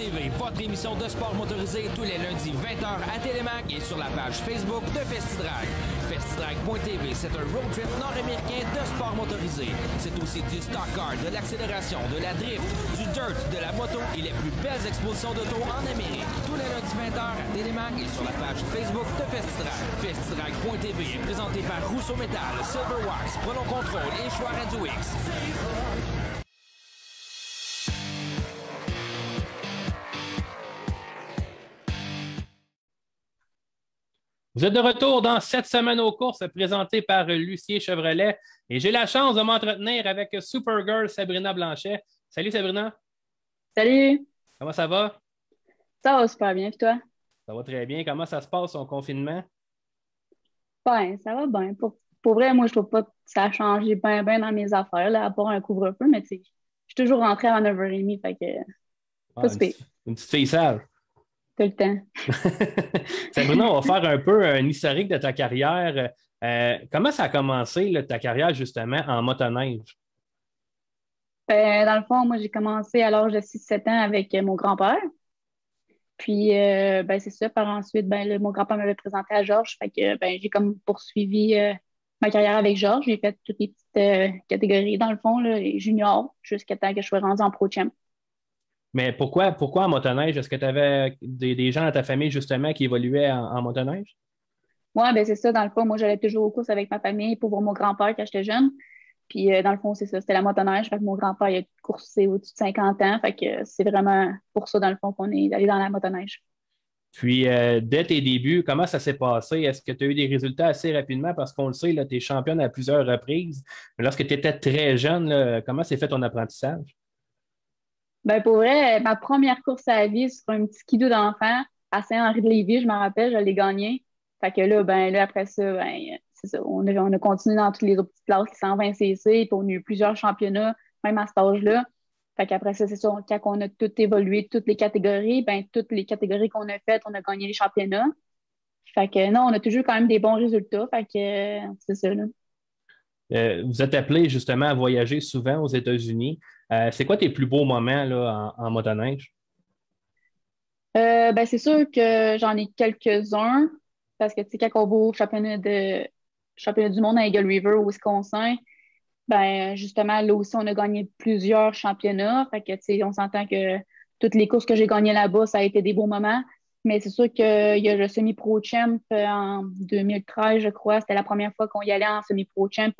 TV, votre émission de sport motorisé tous les lundis 20h à Télémac et sur la page Facebook de FestiDrag. FestiDrag.tv, c'est un road trip nord-américain de sport motorisé. C'est aussi du stock car, de l'accélération, de la drift, du dirt, de la moto et les plus belles expositions d'auto en Amérique. Tous les lundis 20h à Télémac et sur la page Facebook de FestiDrag. FestiDrag.tv est présenté par Rousseau Metal, Silverwax, Prono Control et Choix Radio X. Vous êtes de retour dans cette semaine aux courses présentée par Lucier Chevrolet et j'ai la chance de m'entretenir avec Supergirl Sabrina Blanchet. Salut Sabrina. Salut. Comment ça va? Ça va super bien, puis toi? Ça va très bien. Comment ça se passe ton confinement? Ben, ça va bien. Pour vrai, moi, je trouve pas que ça a changé bien dans mes affaires, là, à part un couvre-feu, mais tu sais, je suis toujours rentrée à 9h30, fait que pas super. Une petite fille sale. Tout le temps. Sabrina, on va faire un peu un historique de ta carrière. Comment ça a commencé, là, ta carrière, justement, en motoneige? Dans le fond, moi, j'ai commencé à l'âge de 6-7 ans avec mon grand-père. Puis, ben, c'est ça. Par ensuite, ben, mon grand-père m'avait présenté à Georges. Fait que, ben, j'ai comme poursuivi ma carrière avec Georges. J'ai fait toutes les petites catégories, dans le fond, là, les juniors, jusqu'à temps que je sois rendue en pro-champ. Mais pourquoi en motoneige? Est-ce que tu avais des gens dans ta famille, justement, qui évoluaient en motoneige? Oui, ben, c'est ça. Dans le fond, moi, j'allais toujours aux courses avec ma famille pour voir mon grand-père quand j'étais jeune. Puis, dans le fond, c'est ça. C'était la motoneige. Fait que mon grand-père, il a coursé au-dessus de 50 ans. Fait que c'est vraiment pour ça, dans le fond, qu'on est allé dans la motoneige. Puis, dès tes débuts, comment ça s'est passé? Est-ce que tu as eu des résultats assez rapidement? Parce qu'on le sait, tu es championne à plusieurs reprises. Mais lorsque tu étais très jeune, là, comment s'est fait ton apprentissage? Ben, pour vrai, ma première course à la vie sur un petit skidoo d'enfant à Saint-Henri-de-Lévis, je m'en rappelle, je l'ai gagné. Fait que là, ben, là, après ça, ben, c'est ça. On a continué dans toutes les autres petites classes qui 120 cc, puis on a eu plusieurs championnats, même à cet âge-là. Fait qu'après ça, c'est ça, quand on a tout évolué, toutes les catégories, ben, toutes les catégories qu'on a faites, on a gagné les championnats. Fait que non, on a toujours quand même des bons résultats. Fait que c'est ça, là. Vous êtes appelé justement à voyager souvent aux États-Unis. C'est quoi tes plus beaux moments là, en motoneige? Ben, c'est sûr que j'en ai quelques-uns parce que tu sais, quand on va au championnat du monde à Eagle River au Wisconsin, ben justement, là aussi, on a gagné plusieurs championnats. Fait que tu sais, on s'entend que toutes les courses que j'ai gagnées là-bas, ça a été des beaux moments. Mais c'est sûr qu'il y a le semi-pro champ en 2013, je crois. C'était la première fois qu'on y allait en semi-pro champ.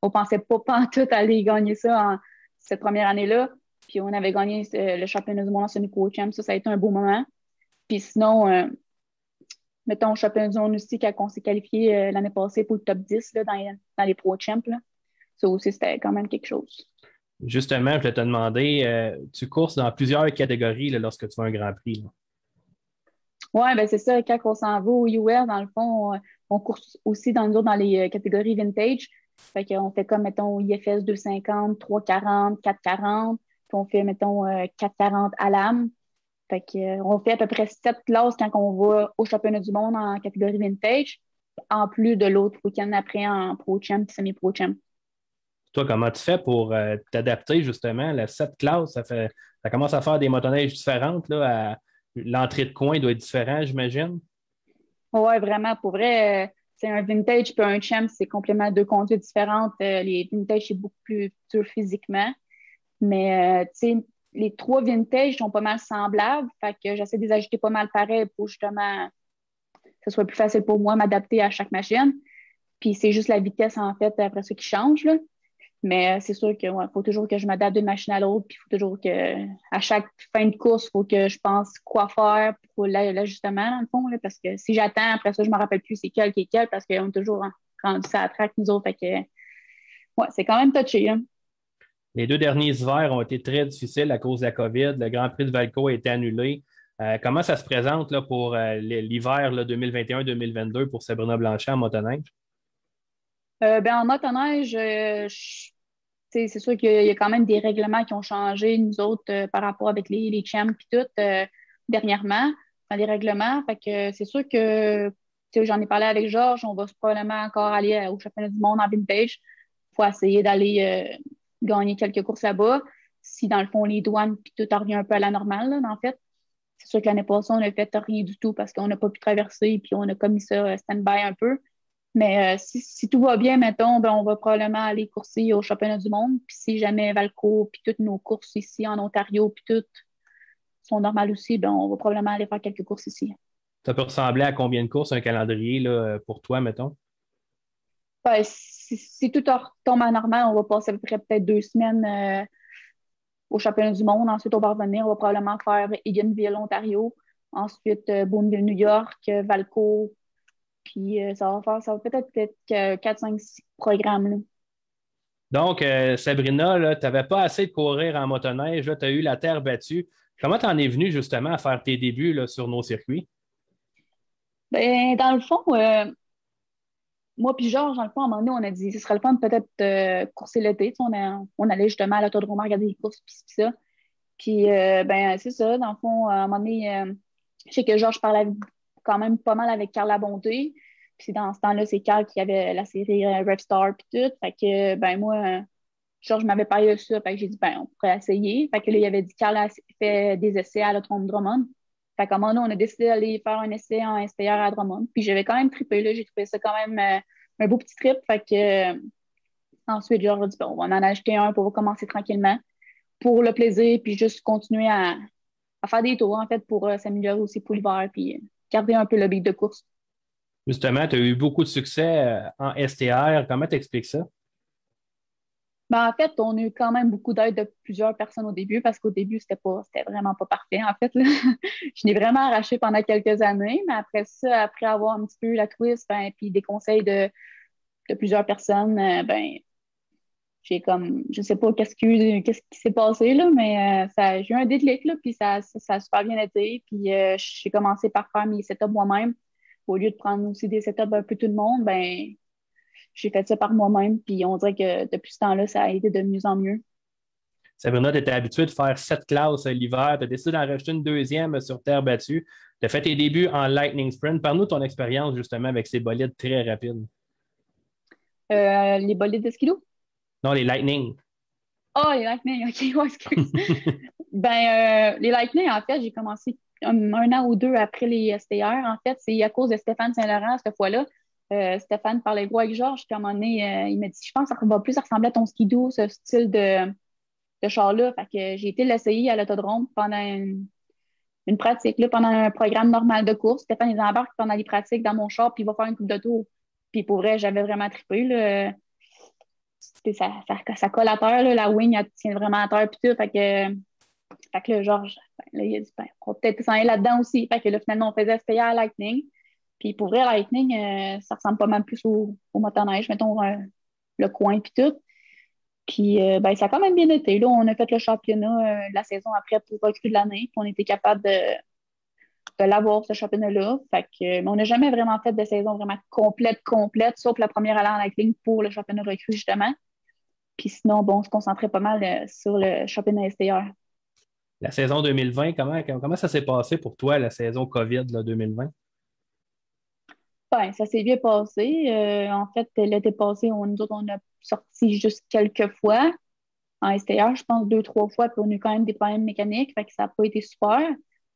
On pensait pas pantoute aller gagner ça en cette première année-là. Puis on avait gagné le championnat du monde en semi-pro champ. Ça a été un beau moment. Puis sinon, mettons, au championnat du monde aussi, quand on s'est qualifié l'année passée pour le top 10 là, dans les pro champs, là. Ça aussi, c'était quand même quelque chose. Justement, je voulais te demander, tu courses dans plusieurs catégories là, lorsque tu fais un Grand Prix. Oui, ben c'est ça. Quand on s'en va au US, dans le fond, on course aussi dans les catégories vintage. Fait qu'on fait comme, mettons, IFS 250, 340, 440. Puis on fait, mettons, 440 à l'âme. Fait qu'on fait à peu près 7 classes quand on va au championnat du monde en catégorie vintage, en plus de l'autre week-end après en pro-champ et semi-pro-champ. Toi, comment tu fais pour t'adapter justement à la 7 classes? Ça commence à faire des motoneiges différentes. Là, l'entrée de coin doit être différente, j'imagine. Oui, vraiment. Pour vrai, c'est un vintage et un champ, c'est complètement deux conduites différentes. Les vintage, c'est beaucoup plus dur physiquement. Mais, tu sais, les trois vintage sont pas mal semblables. Fait que j'essaie de les ajouter pas mal pareil pour justement que ce soit plus facile pour moi m'adapter à chaque machine. Puis c'est juste la vitesse, en fait, après ça qui change, là. Mais c'est sûr qu'il faut toujours que je m'adapte d'une machine à l'autre. Puis il faut toujours que, à chaque fin de course, il faut que je pense quoi faire pour l'ajustement, dans le fond. Là, parce que si j'attends, après ça, je ne me rappelle plus c'est quel qui est quel parce qu'on est toujours rendu ça à la traque, nous autres. Fait que, ouais, c'est quand même touché. Hein. Les 2 derniers hivers ont été très difficiles à cause de la COVID. Le Grand Prix de Valco a été annulé. Comment ça se présente là, pour l'hiver 2021-2022 pour Sabrina Blanchet en motoneige? Ben, en motoneige, c'est sûr qu'il y a quand même des règlements qui ont changé, nous autres, par rapport avec les champs et tout, dernièrement, dans les règlements. Fait que c'est sûr que j'en ai parlé avec Georges, on va probablement encore aller au championnat du monde en vintage pour essayer d'aller gagner quelques courses là-bas. Si, dans le fond, les douanes puis tout revient un peu à la normale, là, en fait. c'est sûr que l'année passée, on n'a fait rien du tout parce qu'on n'a pas pu traverser puis on a commis ça stand-by un peu. Mais si tout va bien, mettons, ben, on va probablement aller courser au championnat du monde. Puis si jamais Valco, puis toutes nos courses ici en Ontario, puis toutes sont normales aussi, ben, on va probablement aller faire quelques courses ici. Ça peut ressembler à combien de courses, un calendrier là, pour toi, mettons? Ben, si tout retombe à normal, on va passer à peu près peut-être 2 semaines au championnat du monde. Ensuite, on va revenir. On va probablement faire Eganville, Ontario. Ensuite, Boonville, New York, Valco. Puis ça va peut-être 4, 5, 6 programmes. Là. Donc, Sabrina, tu n'avais pas assez de courir en motoneige. Tu as eu la terre battue. Comment tu en es venue justement à faire tes débuts là, sur nos circuits? Ben, dans le fond, moi puis Georges, dans le fond, à un moment donné, on a dit ce serait le fun de peut-être courser l'été. On allait justement à l'autodrome regarder les courses puis ça. Puis, ben, c'est ça. Dans le fond, à un moment donné, je sais que Georges parlait quand même pas mal avec Carl Labonté. Puis dans ce temps-là, c'est Carl qui avait la série Revstar puis tout. Fait que, ben, moi, Georges m'avait parlé de ça. Fait que j'ai dit, ben, on pourrait essayer. Fait que là, il avait dit Carl a fait des essais à l'autodrome Drummond. Fait qu'à un moment donné, on a décidé d'aller faire un essai en STR à Drummond. Puis j'avais quand même trippé, là. J'ai trouvé ça quand même un beau petit trip. Fait que, ensuite, Georges a dit, bon, on va en acheter un pour commencer tranquillement pour le plaisir, puis juste continuer à faire des tours, en fait, pour s'améliorer aussi pour l'hiver, puis garder un peu le beat de course. Justement, tu as eu beaucoup de succès en STR. Comment tu expliques ça? Ben, en fait, on a eu quand même beaucoup d'aide de plusieurs personnes au début, parce qu'au début, c'était vraiment pas parfait, en fait. Là. Je l'ai vraiment arraché pendant quelques années, mais après ça, après avoir un petit peu eu la twist, ben, puis des conseils de plusieurs personnes, ben, j'ai comme, je sais pas qu'est-ce qui s'est passé, là, mais j'ai eu un déclic, là, puis ça a super bien été. Puis j'ai commencé par faire mes setups moi-même. Au lieu de prendre aussi des setups un peu tout le monde, ben, j'ai fait ça par moi-même. Puis on dirait que depuis ce temps-là, ça a été de mieux en mieux. Sabrina, tu étais habituée de faire 7 classes l'hiver. Tu as décidé d'en rajouter une deuxième sur terre battue. Tu as fait tes débuts en Lightning Sprint. Parle-nous de ton expérience justement avec ces bolides très rapides. Les bolides de skidoo? Non, les Lightning. Ah, les Lightning, OK, ouais, excuse. Ben, les Lightning, en fait, j'ai commencé un an ou deux après les STR. En fait, c'est à cause de Stéphane Saint-Laurent, cette fois-là. Stéphane parlait gros avec Georges, puis à un moment donné, il m'a dit, je pense que ça va plus ressembler à ton skidoo, ce style de char-là. Fait que j'ai été l'essayer à l'autodrome pendant une pratique, là, pendant un programme normal de course. Stéphane, il embarque pendant les pratiques dans mon char, puis il va faire une coupe de tour. Puis pour vrai, j'avais vraiment trippé, là. Ça colle à terre, là, la wing, elle tient vraiment à terre, puis tout. Fait que là, Georges, là, il a dit, ben, on va peut-être s'en aller là-dedans aussi. Fait que là, finalement, on faisait SPA à Lightning. Puis pour vrai, Lightning, ça ressemble pas mal plus au motoneige, mettons, le coin, puis tout. Puis, ben, ça a quand même bien été. Là, on a fait le championnat de la saison après pour recruter de l'année. Puis on était capable de l'avoir, ce championnat-là. Fait que, mais on n'a jamais vraiment fait de saison vraiment complète, sauf la première allée en Lightning pour le championnat recrue, justement. Puis sinon, bon, on se concentrait pas mal sur le championnat STR. La saison 2020, comment ça s'est passé pour toi, la saison COVID là, 2020? Ben, ça s'est bien passé. En fait, l'été passé, nous autres, on a sorti juste quelques fois en STR, je pense 2, 3 fois, puis on a eu quand même des problèmes mécaniques, fait que ça n'a pas été super.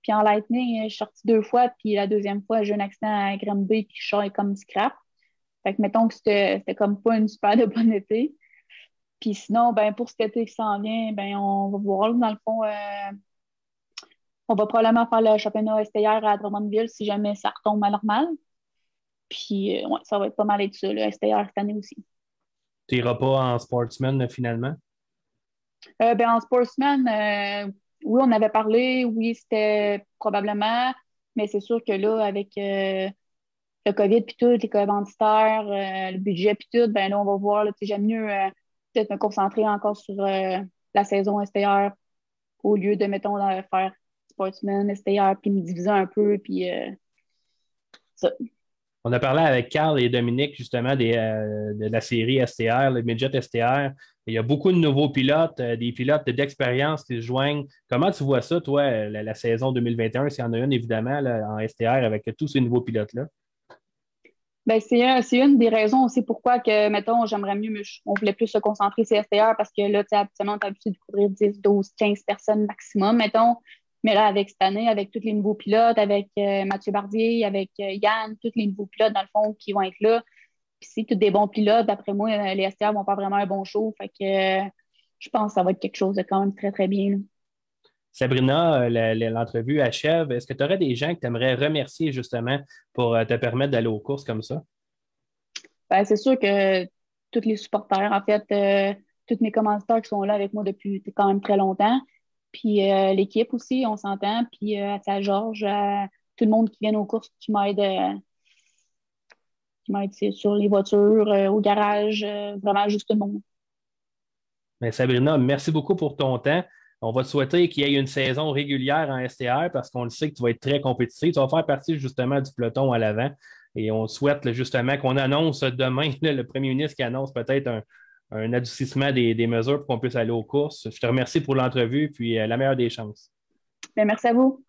Puis en Lightning, je suis sortie 2 fois, puis la deuxième fois, j'ai eu un accident à Granby, puis je sors comme scrap. Fait que mettons que c'était comme pas une super de bon été. Puis sinon, ben, pour cet été qui s'en vient, ben, on va voir, dans le fond, on va probablement faire le championnat STR à Drummondville si jamais ça retombe à normal. Puis, ouais, ça va être pas mal être ça, le STR cette année aussi. Tu n'iras pas en sportsman finalement? Ben, en sportsman, oui, on avait parlé, oui, c'était probablement, mais c'est sûr que là, avec le COVID puis tout, les commanditaires, le budget puis tout, ben là, on va voir, là, j'aime mieux peut-être me concentrer encore sur la saison STR au lieu de, mettons, faire sportsman, STR, puis me diviser un peu, puis ça. On a parlé avec Carl et Dominique justement de la série STR, le Midget STR. Il y a beaucoup de nouveaux pilotes, des pilotes d'expérience qui se joignent. Comment tu vois ça, toi, la saison 2021, s'il y en a une, évidemment, là, en STR avec tous ces nouveaux pilotes-là? Ben, c'est une des raisons aussi pourquoi que, mettons, j'aimerais mieux, on voulait plus se concentrer sur STR parce que là, tu sais, habituellement, tu as l'habitude de couvrir 10, 12, 15 personnes maximum, mettons. Mais là, avec cette année, avec tous les nouveaux pilotes, avec Mathieu Bardier, avec Yann, tous les nouveaux pilotes, dans le fond, qui vont être là. Puis c'est tous des bons pilotes. D'après moi, les STR vont faire vraiment un bon show. Fait que je pense que ça va être quelque chose de quand même très, très bien, là. Sabrina, l'entrevue achève. Est-ce que tu aurais des gens que tu aimerais remercier justement pour te permettre d'aller aux courses comme ça? Ben, c'est sûr que tous les supporters, en fait, tous mes commanditaires qui sont là avec moi depuis quand même très longtemps. Puis l'équipe aussi, on s'entend. Puis à Georges, tout le monde qui vient aux courses, qui m'aide sur les voitures, au garage, vraiment juste tout le monde. Mais Sabrina, merci beaucoup pour ton temps. On va te souhaiter qu'il y ait une saison régulière en STR parce qu'on le sait que tu vas être très compétitif. Tu vas faire partie justement du peloton à l'avant. Et on souhaite là, justement qu'on annonce demain, là, le premier ministre qui annonce peut-être un adoucissement des mesures pour qu'on puisse aller aux courses. Je te remercie pour l'entrevue, puis la meilleure des chances. Bien, merci à vous.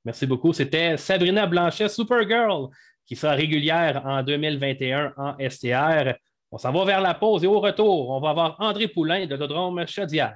Merci beaucoup. C'était Sabrina Blanchet, Supergirl, qui sera régulière en 2021 en STR. On s'en va vers la pause et au retour, on va avoir André Poulain de l'Autodrome Chaudière.